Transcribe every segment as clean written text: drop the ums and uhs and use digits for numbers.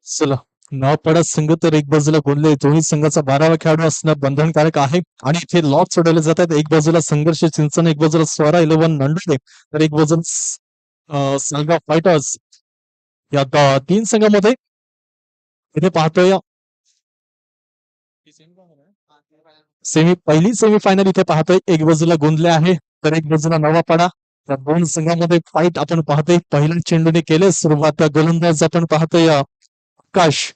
चला, नाव पडा संघ तर एक बाजूला गोलले दोन्ही संघाचा 12वा खेळाडू असणं बंधनकारक आहे आणि इथे लॉक सोडवले जातात. एक बाजूला संघर्ष चिंचण, एक बाजूला स्वरा 11 नंडुरे, तर एक बाजूला सालगाव फायटर्स. या तीन संघामध्ये इथे पाहतोय पहिली सेमीफायनल इथे पाहतोय. एक बाजूला गोंदले आहे तर एक बाजूला नवापाडा. या दोन संघामध्ये फाईट आपण पाहतोय. पहिल्या चेंडूने केले सुरुवात. गोलंदाज आपण पाहतोय आकाश.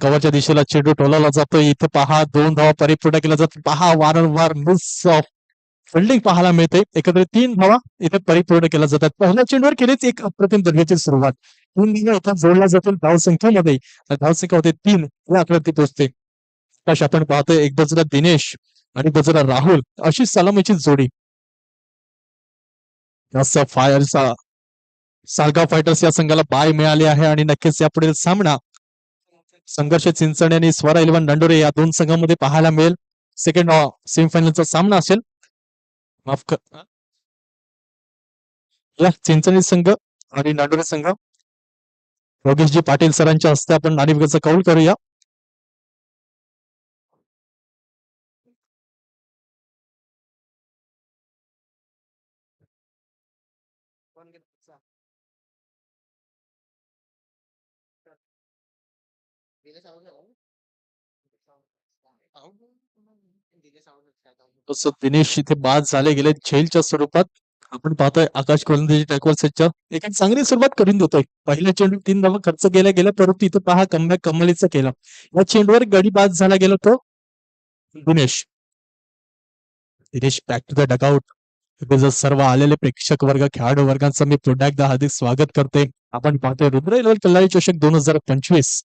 कवाच्या दिशेला चेंडू टोलाला जातोय. इथे पहा 2 धावा परिपूर्ण केला जातो. पहा वारंवार मिस ऑफ फिल्डिंग पाहायला मिळते. एकत्रित 3 धावा इथे परिपूर्ण केल्या जातात. पहिल्या चेंडूवर केलीच एक अप्रतिम दर्जाची सुरुवात. 3 धावा इथे जोडल्या जातील धावसंख्येमध्ये. धावसंख्या होते 3 या आकड्यात पोहोचते. आकाश आपण पाहतोय एक बाजूला दिनेश आणि बाजूला राहुल अशी सलामीची जोडी. फायरचा सालगाव फायटर्स या संघाला बाय मिळाली आहे आणि नक्कीच यापुढील सामना संघर्ष चिंचणे आणि स्वरा 11 नंडुरे या दोन संघांमध्ये पाहायला मिळेल. सेकंड सेमीफायनलचा सामना असेल. माफ कर, या चिंचणी संघ आणि नांडुरे संघ योगेशजी पाटील सरांच्या हस्ते आपण नाणेफेकीचा कौल करूया. तसं दिनेश इथे बाद झाले गेले झेलच्या स्वरूपात. आपण पाहतोय आकाश गोलंदाजी टॅकवर्सच्या एक चांगली सुरुवात करून देतोय. पहिल्या चेंडू 3 धावा खर्च केल्या गेल्या परंतु इथं पहा कमबॅक कमालीचा केला. या चेंडूवर गडी बाद झाला गेला तो Dinesh. Back to the dugout. सर्व आलेले प्रेक्षक वर्ग खेळाडू वर्गांचं मी पुन्हा एकदा हार्दिक स्वागत करते. आपण पाहतोय रुद्र कल्लारी चषक 2025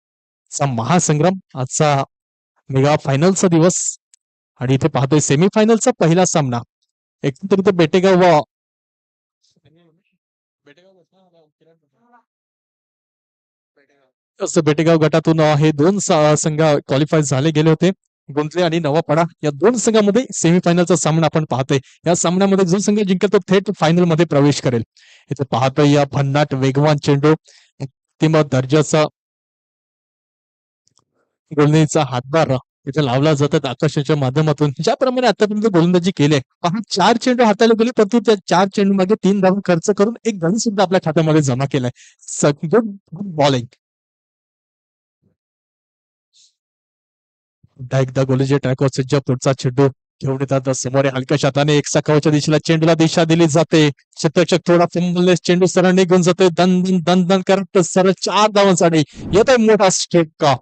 चा महासंग्राम. आजचा मेगा फायनलचा दिवस आणि इथे पाहतोय सेमीफायनलचा पहिला सामना. एकत्रित बेटेगाव बेटेगाव गटातून हे दोन संघ क्वालिफाय झाले गेले होते. गुंतले आणि नवापाडा या दोन संघांमध्ये सेमीफायनलचा सामना आपण पाहतोय. या सामन्यामध्ये जो संघ जिंकेल तो थेट फायनल मध्ये प्रवेश करेल. इथे पाहतोय या भन्नाट वेगवान चेंडू अंतिम दर्जाचा गोलंदाजीचा हातभार इथे लावला जातात आकाशाच्या माध्यमातून. ज्याप्रमाणे आतापर्यंत गोलंदाजी केली आहे पहा 4 चेंडू हाताला गेले परंतु त्या 4 चेंडू मागे 3 धावा खर्च करून एक गडी सुद्धा आपल्या खात्यामध्ये जमा केलाय. Good bowling. एकदा गोलंदाजी ट्रॅकवर सज्ज. पुढचा चेंडू घेऊन येतात समोर हलक्या शाताने एक सकाळच्या दिशेला चेंडूला दिशा दिली जाते. क्षेत्ररक्षक थोडा फिंबलेस चेंडू सरळ निघून जातोय. दन दन दन दन करत सरळ 4 धावांसाठी येतोय मोठा स्ट्रेक का.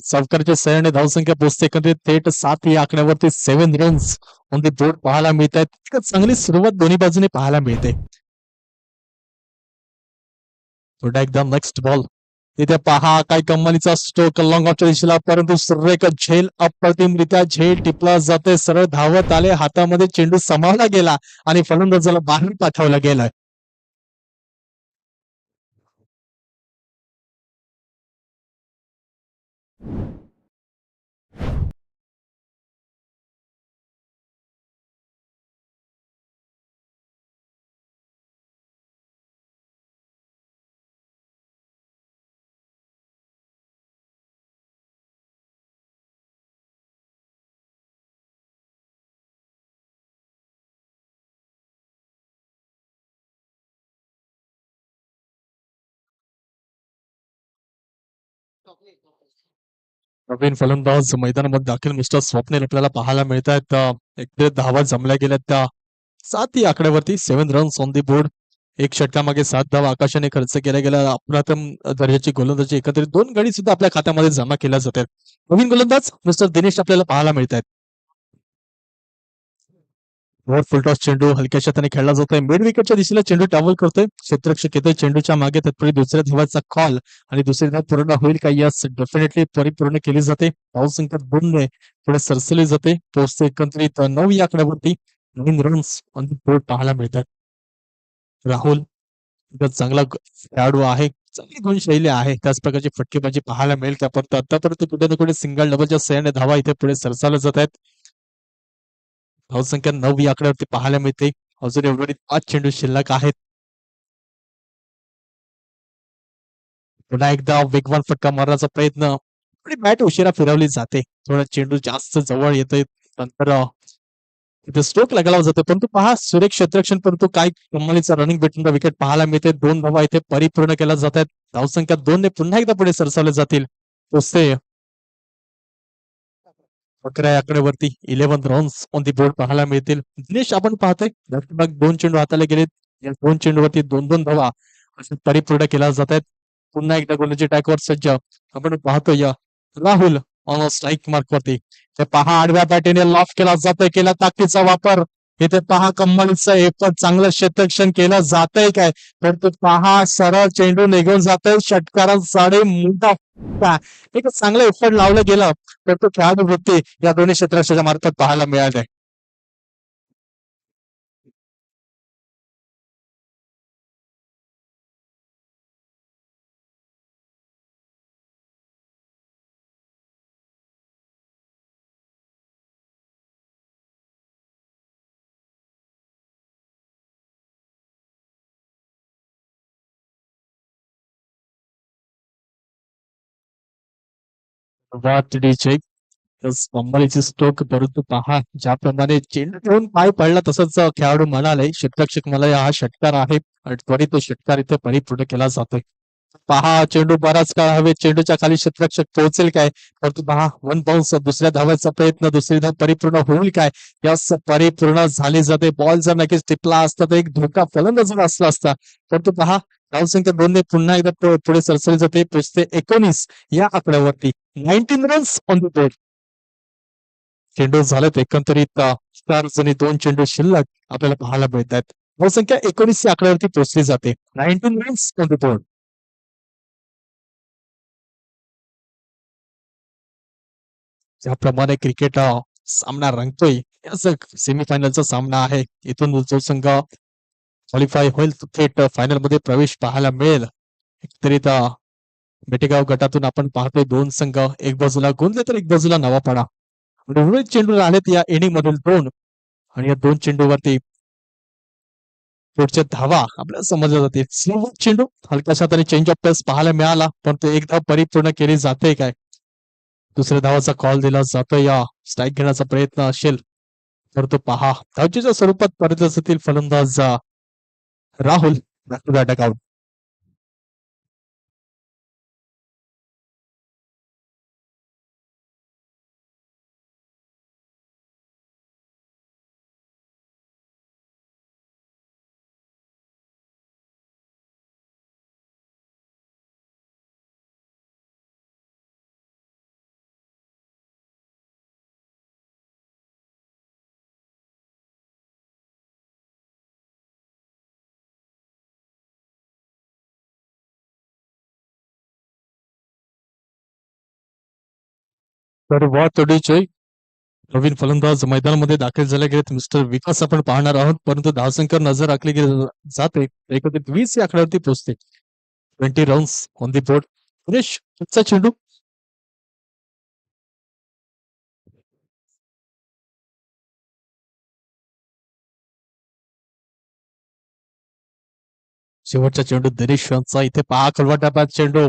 सावकारच्या सहाय्याने धावसंख्या पोहोचते एकंदरीत थेट 7 या आकड्यावरती 7 रन्स ऑन द बोर्ड पाहायला मिळत आहेत. चांगली सुरुवात दोन्ही बाजूने पाहायला मिळते. थोडा एकदा नेक्स्ट बॉल. इथे पहा काय कमालीचा स्ट्रोक लॉंग ऑफच्या दिशेला परंतु सुरेख झेल अप्रतिमरित्या झेल टिपला जाते. सरळ धावत आले हातामध्ये चेंडू समावला गेला आणि फलंदाजाला बाहेर पाठवला गेलाय. नवीन फलंदाज मैदानामध्ये दाखल मिस्टर स्वप्नील आपल्याला पाहायला मिळत आहेत. एक धावा जमल्या गेल्या त्या 7 या आकड्यावरती 7 रन्स ऑन दी बोर्ड. एक षटकामागे 7 धावा आकाशाने खर्च केल्या गेल्या. अप्रथम दर्जाची गोलंदाजी एकत्रित 2 गडी सुद्धा आपल्या खात्यामध्ये जमा केल्या जातात. नवीन गोलंदाज मिस्टर दिनेश आपल्याला पाहायला मिळत आहेत. फुलटॉस चेंडू हलक्या हाताने खेळला जातोय. मिड विकेटच्या दिशेला चेंडू ट्रॅव्हल करतोय. क्षेत्ररक्षक येतोय चेंडूच्या मागे तत्पूर्वी दुसऱ्या धावाचा कॉल आणि दुसरी धाव पूर्ण होईल का यस डेफिनेटली परिपूर्ण केली जाते. धावसंख्या 2 ने पुढे सरसली जाते. पोहोचते एकंदरीत 9 या आकड्यावरती 9 रन्स ऑन द बोर्ड पाहायला मिळतात. राहुल चांगला खेळाडू आहे. चांगली गुणशैली आहे. त्याच प्रकारची फटकेबाजी पाहायला मिळेल का? पण आतापर्यंत कुठे ना कुठे सिंगल डबलच्या सहाय्याने धावा इथे पुढे सरसावल्या जात आहेत. धावसंख्या 9 या आकड्यावरती पाहायला मिळते. अजून एवढे 5 चेंडू शिल्लक आहेत. पुन्हा एकदा वेगवान फटका मारण्याचा प्रयत्न. थोडी बॅट उशिरा फिरवली जाते. थोडा चेंडू जास्त जवळ येतोय. नंतर तिथे स्ट्रोक लगावला जातो. परंतु पहा सुरेख क्षेत्ररक्षण परंतु काय कमालीचा रनिंग भेटून विकेट पाहायला मिळते. 2 धावा इथे परिपूर्ण केल्या जात आहेत. धावसंख्या 2 ने पुन्हा एकदा पुढे सरसावले जातील. पोचते 11 या आकड्यावरती 11 रन्स ऑन दी बोर्ड पाहायला मिळतील. दिनेश आपण पाहतोय back-to-back 2 चेंडू हाताला गेलेत. या 2 चेंडूवरती 2-2 धावा अशा परिपूर्ण केल्या जात आहेत. पुन्हा एकदा गोलंदाजी ट्रॅकवर सज्ज. आपण पाहतोय राहुल ऑन स्ट्राईक मार्क वरती. ते पहा आडव्या बॅटीने लॉफ केला जातोय. केला ताकदीचा वापर. इथे पहा कम्मलचं एकच चांगलं क्षेत्ररक्षण केलं जातंय काय? तर तो पहा सरळ चेंडू निघून जातोय. षटकारांसाठी मोठा फटका. एक चांगलं एफर्ट लावलं गेलं तर तो खेळाडू वृत्ती या दोन्ही क्षेत्ररक्षणाच्या मार्फत पाहायला मिळाले. वाटडीचे अंबानीची स्ट्रोक परंतु पहा ज्याप्रमाणे चेंडू घेऊन पाय पडला तसंच खेळाडू म्हणाले क्षेत्ररक्षक मला हा षटकार आहे आणि त्वरित तो षटकार इथे परिपूर्ण केला जातोय. पहा चेंडू बराच काळ हवे चेंडूच्या खाली क्षेत्ररक्षक पोहोचेल काय परंतु पहा वन बाउन्स दुसऱ्या धावाचा प्रयत्न दुसरी धाव परिपूर्ण होईल काय यस परिपूर्ण झाली जाते बॉल जर नक्कीच टिपला असता तर एक धोका फलंदाज असला असता परंतु पहा धावसंख्या 2 ने पुन्हा एकदा पुढे सरसरली जाते 19 या आकड्यावरती 19 रन्स ऑन द बोर्ड. चेंडू झालेत एकंदरीत 4 जणी 2 चेंडू शिल्लक आपल्याला पाहायला मिळत आहेत. धावसंख्या 19 या आकड्यावरती पोहोचली जाते 19 रन्स ऑन द बोर्ड. ज्याप्रमाणे क्रिकेट सामना रंगतोय याच सेमीफायनलचा सामना आहे. इथून जो संघ क्वालिफाय होईल तो थेट फायनल मध्ये प्रवेश पाहायला मिळेल. एकंदरीत बेटेगाव गटातून आपण पाहतोय 2 संघ एक बाजूला गोंदले तर एक बाजूला नवापाडा. उर्वरित चेंडू आलेत या इनिंग मधील 2 आणि या 2 चेंडूवरती पुढच्या धावा आपल्याला समजल्या जाते. स्लो चेंडू हलक्याशा तरी चेंज ऑफ पेस पाहायला मिळाला पण तो एक धाव परिपूर्ण केली जाते काय? दुसऱ्या धावाचा कॉल दिला जातोय या स्ट्राईक घेण्याचा प्रयत्न असेल तर तो पहा धावचीच्या स्वरूपात परत फलंदाज राहुल बॅक आउट. तर वा तोडीचे नवीन फलंदाज मैदानामध्ये दाखल झाले गेलेत मिस्टर विकास आपण पाहणार आहोत परंतु धावसंख्येवर नजर राखली गेली जाते एकत्रित 20 या आकड्यावरती पोहोचते 20 runs on the board. Suresh पुढचा चेंडू शेवटचा चेंडू दिनेश यांचा इथे पहा खलवाटाबाद चेंडू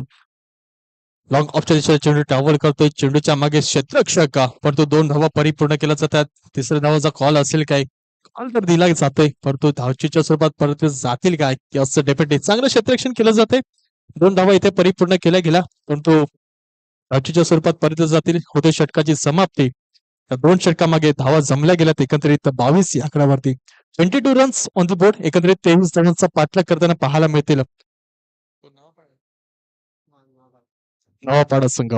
लॉंग ऑफच्या दिशेने चेंडू टॉवर करतोय चेंडूच्या मागे क्षेत्ररक्षक परंतु 2 धावा परिपूर्ण केल्या जातात. तिसऱ्या धावाचा कॉल असेल काय? कॉल तर दिला जातोय परंतु धावचीच्या स्वरूपात परत जातील काय की असं डेप्युटी चांगलं क्षेत्ररक्षण केलं जाते. 2 धावा इथे परिपूर्ण केल्या गेल्या परंतु धावचीच्या स्वरूपात परत जातील होते षटकाची समाप्ती. त्या 2 षटकामागे धावा जमल्या गेल्यात एकंदरीत 22 या आकड्यावरती 22 रन्स ऑन द बोर्ड एकंदरीत 23 रनांचा पाठलाग करताना पाहायला मिळतील. नवापाडा संघ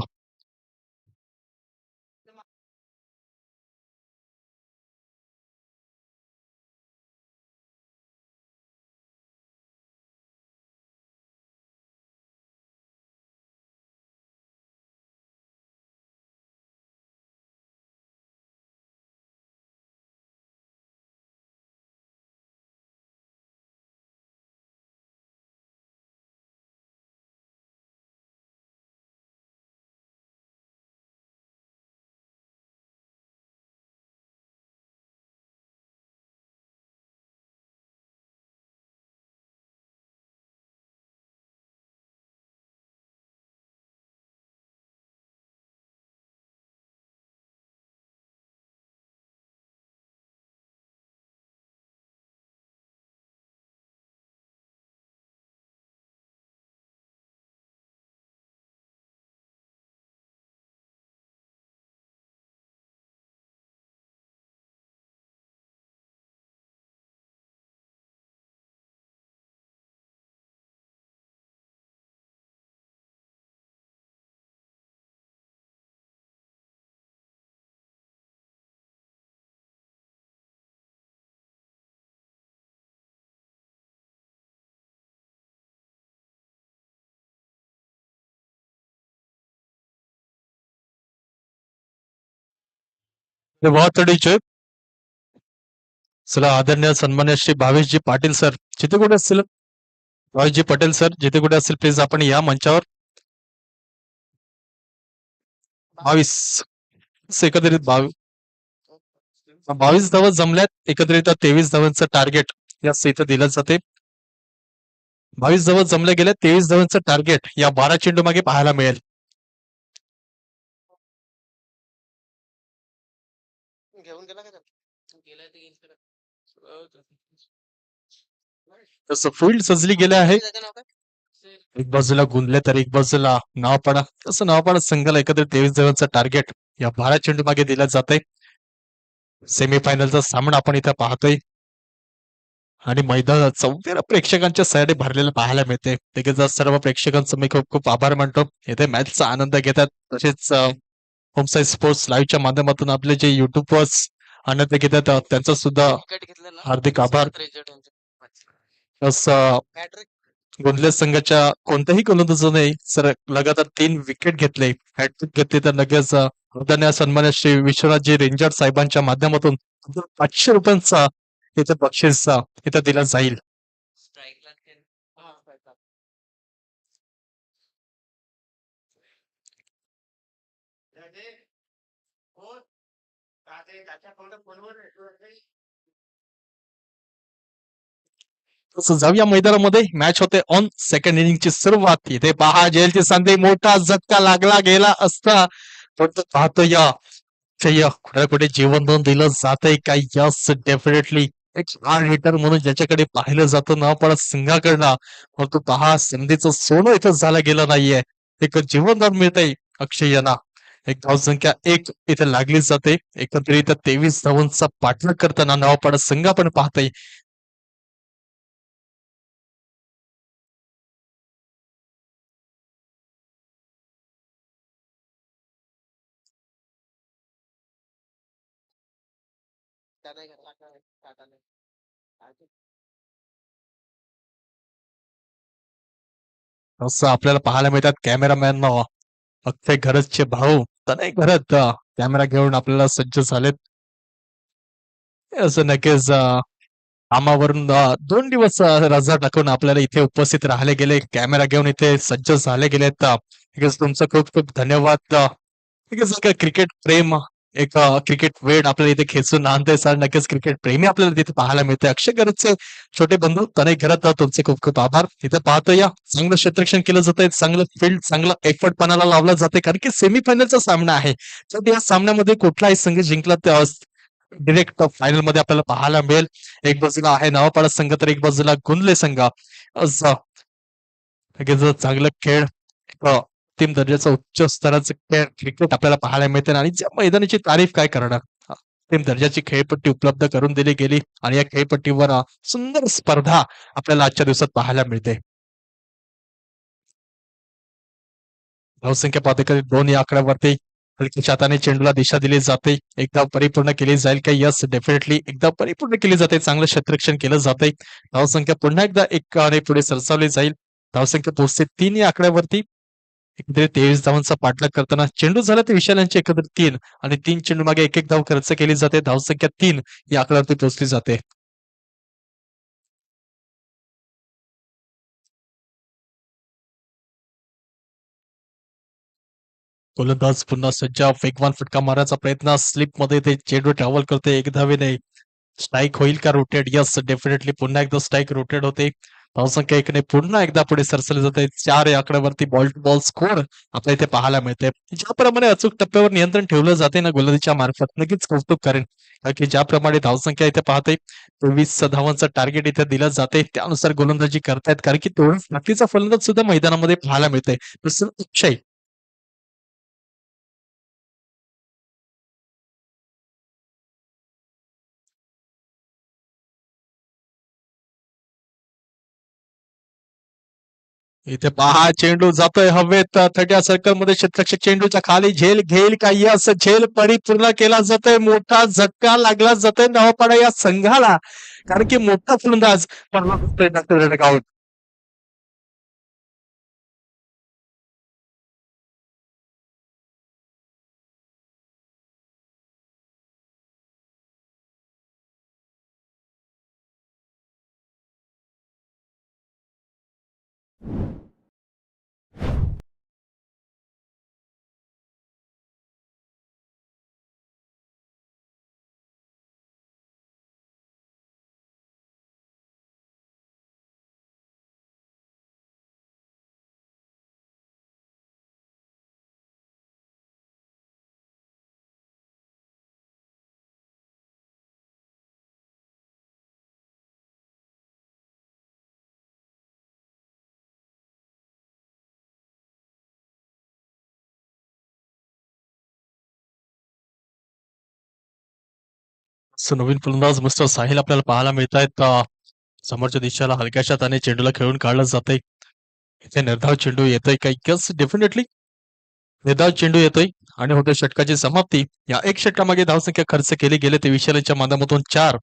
वातडीचे चला आदरणीय सन्मान्य श्री भावेशजी पाटील सर जिथे कुठे असतील भावेशजी पटेल सर जिथे कुठे असतील प्लीज आपण या मंचावर 22 एकत्रित 22 धावा जमल्यात एकत्रित 23 धावांचं टार्गेट या इथं दिलं जाते 22 धावा जमल्या गेल्या 23 धावांचं टार्गेट या 12 चेंडू मागे पाहायला मिळेल तसं फील्ड सजली गेले आहे एक बाजूला गुंतले तर एक बाजूला नावपाडा तसं नावपाडा संघाला एकत्रित 23 धावांचं टार्गेट या 12 चेंडू मागे दिलं जाते सेमीफायनलचा सामना आपण इथं पाहतोय आणि मैदानात चौथ्या प्रेक्षकांच्या सह्याने भरलेलं पाहायला मिळते देखील सर्व प्रेक्षकांचं मी खूप खूप आभार मानतो येथे मॅचचा आनंद घेतात तसेच होमसाईड स्पोर्ट्स लाईव्हच्या माध्यमातून आपले जे युट्यूबर्स आनंद घेतात त्यांचा सुद्धा हार्दिक आभार तसं गोंदले संघाच्या कोणत्याही गोलंदाजाने सर लगातार 3 विकेट घेतले हॅट्रिक घेतली तर लगेच आदरणीय सन्मान्य श्री विश्वनाथजी रेंजर साहेबांच्या माध्यमातून 500 रुपयांचा इथे बक्षीस इथं दिला जाईल तसं जाऊया मैदानामध्ये मॅच होते ऑन सेकंड इनिंगची सुरुवात इथे पहा जेलची संधी मोठा झटका लागला गेला असता फक्त पाहतो या कुठे कुठे जीवन दोन दिलं जातंय का यस डेफिनेटली एक हार्ड हिटर म्हणून ज्याच्याकडे पाहिलं जातं ना पण सिंहाकडनं मग तो पहा संधीचं सोनं इथं झालं गेलं नाहीये एक जीवनदान मिळतंय अक्षय यांना एक धावसंख्या एक इथे लागली जाते एकत्रित 23 धावांचा पाठलाग करताना नावापाडा संघ आपण पाहतोय असं आपल्याला पाहायला मिळतात कॅमेरामॅन अक्षय घरजचे भाऊ तनय घरत कॅमेरा घेऊन आपल्याला सज्ज झालेत असं नक्कीच कामावरून 2 दिवस रजा टाकून आपल्याला इथे उपस्थित राहिले गेले कॅमेरा घेऊन इथे सज्ज झाले गेलेत नक्कीच तुमचं खूप खूप धन्यवाद नक्कीच क्रिकेट प्रेम एक क्रिकेट वेळ आपल्याला इथे खेचून आणते सर नक्कीच क्रिकेट प्रेमी आपल्याला तिथे पाहायला मिळते अक्षय गरजचे छोटे बंधू तनय घरात तुमचे खूप खूप आभार इथे पाहतो या चांगलं क्षेत्ररक्षण केलं जात आहे चांगलं फील्ड चांगलं एफर्टपणाला लावलं जाते कारण की सेमीफायनलचा सामना आहे तर या सामन्यामध्ये कुठलाही संघ जिंकला डिरेक्ट फायनल मध्ये आपल्याला पाहायला मिळेल एक बाजूला आहे नवापाडा संघ तर एक बाजूला गुंदले संघ असं चांगलं खेळ अंतिम दर्जाचा उच्च स्तराचं खेळ क्रिकेट आपल्याला पाहायला मिळते आणि ज्या मैदानाची तारीफ काय करणार अंतिम दर्जाची खेळपट्टी उपलब्ध करून दिली गेली आणि या खेळपट्टीवर सुंदर स्पर्धा आपल्याला आजच्या दिवसात पाहायला मिळते धावसंख्या पाहते 2 या आकड्यावरती हलकीच्या हाताने चेंडूला दिशा दिली जाते एकदा परिपूर्ण केली जाईल का यस डेफिनेटली एकदा परिपूर्ण केली जाते चांगलं क्षेत्ररक्षण केलं जाते धावसंख्या पुन्हा एकदा एकाने पुढे सरसावली जाईल धावसंख्या पोहोचते 3 या आकड्यावरती एकंदरीत 23 धावांचा पाठलाग करताना चेंडू झाला ते विशाल यांची एकंदरीत 3 आणि 3 चेंडू मागे एक धाव खर्च केली जाते धावसंख्या 3 या आकड्यावरती पोहोचली जाते गोलंदाज पुन्हा सज्ज वेगवान फटका मारायचा प्रयत्न स्लिप मध्ये ते चेंडू ट्रॅव्हल करते एक धावेने स्ट्राईक होईल का रोटेट यस डेफिनेटली पुन्हा एकदा स्ट्राईक रोटेट होते धावसंख्या एकने पुन्हा एकदा पुढे सरसरले जाते 4 या आकड्यावरती बॉल टू बॉल स्कोर आपल्या इथे पाहायला मिळते ज्याप्रमाणे अचूक टप्प्यावर नियंत्रण ठेवलं जाते ना गोलंदाजीच्या मार्फत नक्कीच कौतुक करेन कारण की ज्याप्रमाणे धावसंख्या इथे पाहते 24 धावांचं टार्गेट इथे दिलं जाते त्यानुसार गोलंदाजी करतायत कारण की तेवढंच नक्कीचा फलंदाज सुद्धा मैदानामध्ये पाहायला मिळते तसं अक्षय इथे पहा चेंडू जातोय हवेत थर्ट्या सर्कल मध्ये क्षेत्ररक्षक चेंडूच्या खाली झेल घेईल काही असं झेल परिपूर्ण केला जातोय मोठा झटका लागला जातोय नवापाडा या संघाला कारण की मोठा फलंदाज आउट नवीन फलंदाज मिस्टर साहिल आपल्याला पाहायला मिळत आहेत. समोरच्या दिशेला हलक्याशा त्याने चेंडूला खेळून काढलं जातंय. इथे निर्धाव चेंडू येतोय का? यस, डेफिनेटली निर्धाव चेंडू येतोय आणि होते षटकाची समाप्ती. या एक षटकामागे धावसंख्या खर्च केली गेले ते विशालच्या माध्यमातून 4.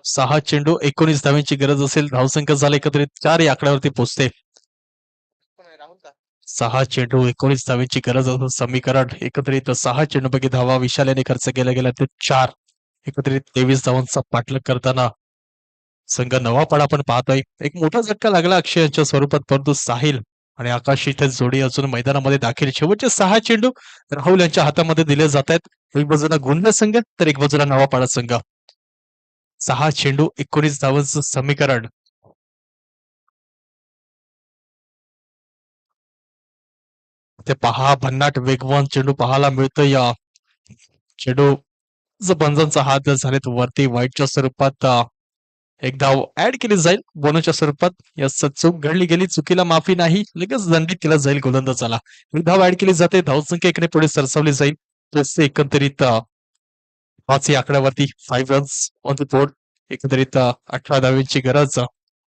6 चेंडू 19 धावांची गरज असेल. धावसंख्या झाला एकत्रित 4 या आकड्यावरती पोहोचते. 6 चेंडू 19 धावांची गरज असं समीकरण एकत्रित 6 चेंडूपैकी धावा विशाल याने खर्च केल्या गेल्या ते 4. एकत्रित 23 धावांचा पाठलाग करताना संघ नवा आपण पाहतोय. एक मोठा झटका लागला अक्षय यांच्या स्वरूपात, परंतु साहिल आणि आकाश इथे जोडी अजून मैदानामध्ये दाखल. शेवटचे 6 चेंडू राहुल यांच्या हातामध्ये दिले जात आहेत. एक बाजूला गोंदिया संघ तर एक बाजूला नवापाडा संघ. 6 चेंडू 19 धावांचं समीकरण. ते पहा, भन्नाट वेगवान चेंडू पाहायला मिळतोय. या चेंडू पंजांचा हात झालेत वरती व्हाईटच्या स्वरूपात. एक धाव ऍड केली जाईल बोनसच्या स्वरूपात. या चूक घडली गेली, चुकीला माफी नाही, लगेच दंडित केला जाईल गोलंदाजाला. एक धाव ऍड केली जाते, धावसंख्या इकडे पुढे सरसावली जाईल. तसे एकंदरीत 5 या आकड्यावरती 5 रन्स ऑन द बोर्ड. एकंदरीत 18 धावांची गरज.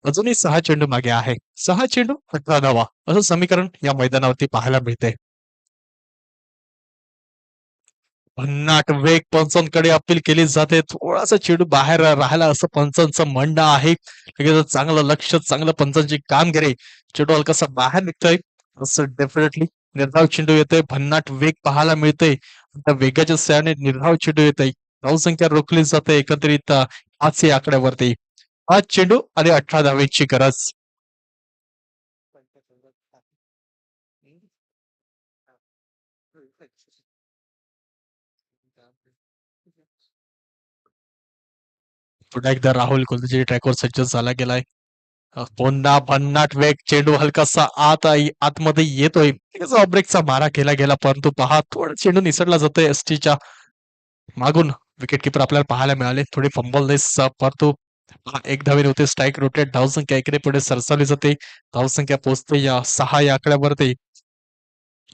अजूनही 6 चेंडू मागे आहे. 6 चेंडू 18 धावा असं समीकरण या मैदानावरती पाहायला मिळते. भन्नाट वेग पंचांकडे अपील केली जाते. थोडासा चेंडू बाहेर राहिला असं पंचांचं म्हणणं आहे. लगेच चांगलं लक्ष, चांगलं पंचांची कामगिरी. चेंडू हलकासा बाहेर निघतोय असं डेफिनेटली निर्धाव चेंडू येतोय. भन्नाट वेग पाहायला मिळतोय. त्या वेगाच्या सहाय्याने निर्धाव चेंडू येतोय. धावसंख्या रोखली जाते एकत्रित 5 या आकड्यावरती. 5 चेंडू आणि 18 धावेची गरज. पुन्हा एकदा राहुल कुलदीपच्या ट्रॅकवर सज्ज झाला गेलाय. पुन्हा भन्नाट वेग, चेंडू हलकासा आतमध्ये येतोय. ऑफ ब्रेकचा मारा केला गेला, परंतु पहा थोडा चेंडू निसटला जातोय एसटीच्या मागून. विकेट किपर आपल्याला पाहायला मिळाले. थोडी फंबलनेस, परंतु एक धावेने होते स्ट्राईक रोटेट. धावसंख्या इकडे पुढे सरसावली जाते. धावसंख्या पोहोचते या 6 या आकड्यावरती.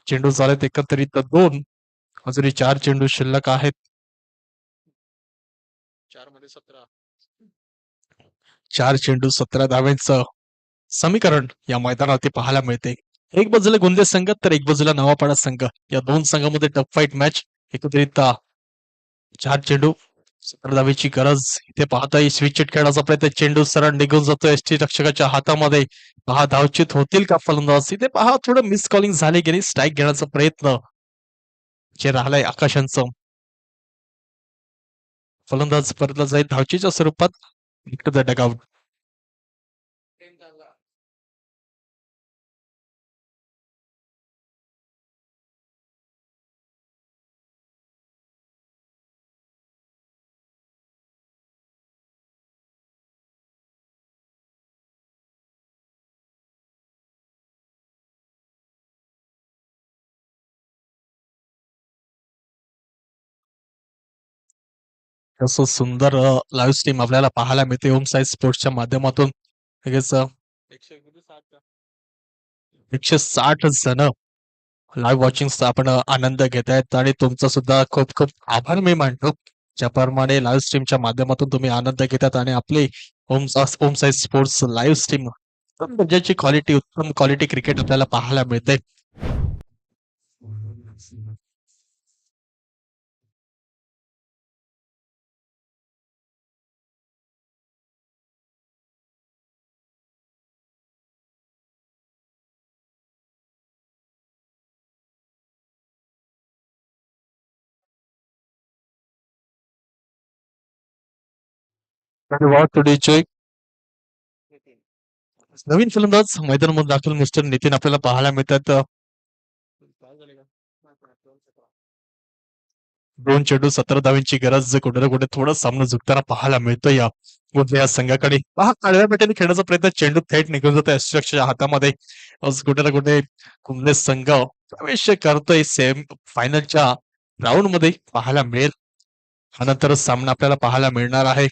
चेंडू झालेत एकत्रित 2. अजूनही 4 चेंडू शिल्लक आहेत. 4 चेंडू 17 धाव्यांचं समीकरण या मैदानावरती पाहायला मिळते. एक बाजूला गोंदिया संघ तर एक बाजूला नवापाडा संघ. या दोन संघामध्ये टफ फाईट मॅच. एकत्रित 4 चेंडू 17 धावेची गरज. इथे पाहता स्विच चिट खेळण्याचा प्रयत्न. चेंडू सरळ निघून जातो एसटी रक्षकाच्या हातामध्ये. पहा धावचित होतील का फलंदाज. इथे पहा थोडं मिस कॉलिंग झाली गेली. स्ट्राईक घेण्याचा प्रयत्न जे राहिलाय आकाशांचं. फलंदाज परतला जाईल धावचीच्या स्वरूपात. डगआउट. असं सुंदर लाईव्ह स्ट्रीम आपल्याला पाहायला मिळते ओम साई स्पोर्ट्सच्या माध्यमातून. लगेच 160 जण लाईव्ह वॉचिंगचा आपण आनंद घेत आहेत आणि तुमचा सुद्धा खूप खूप आभार मी मानतो. ज्याप्रमाणे लाईव्ह स्ट्रीमच्या माध्यमातून तुम्ही आनंद घेतात आणि आपले ओम साई स्पोर्ट्स लाईव्ह स्ट्रीम उत्तम दर्जाची क्वालिटी, उत्तम क्वालिटी क्रिकेट आपल्याला पाहायला मिळते. नवीन फलंदाज मैदानामध्ये दाखल मिस्टर नितीन आपल्याला पाहायला मिळतात. 2 चेंडू 17 धावांची गरज. कुठे ना कुठे थोडं सामना झुकताना पाहायला मिळतोय या या संघाकडे. पहा काळव्या पेट्याने खेळण्याचा प्रयत्न. चेंडू थेट निघून जातो यष्टीच्या हातामध्ये. कुठे ना कुठे कुंभे संघ प्रवेश करतोय सेम फायनलच्या राऊंड मध्ये पाहायला मिळेल. त्यानंतरच सामना आपल्याला पाहायला मिळणार आहे.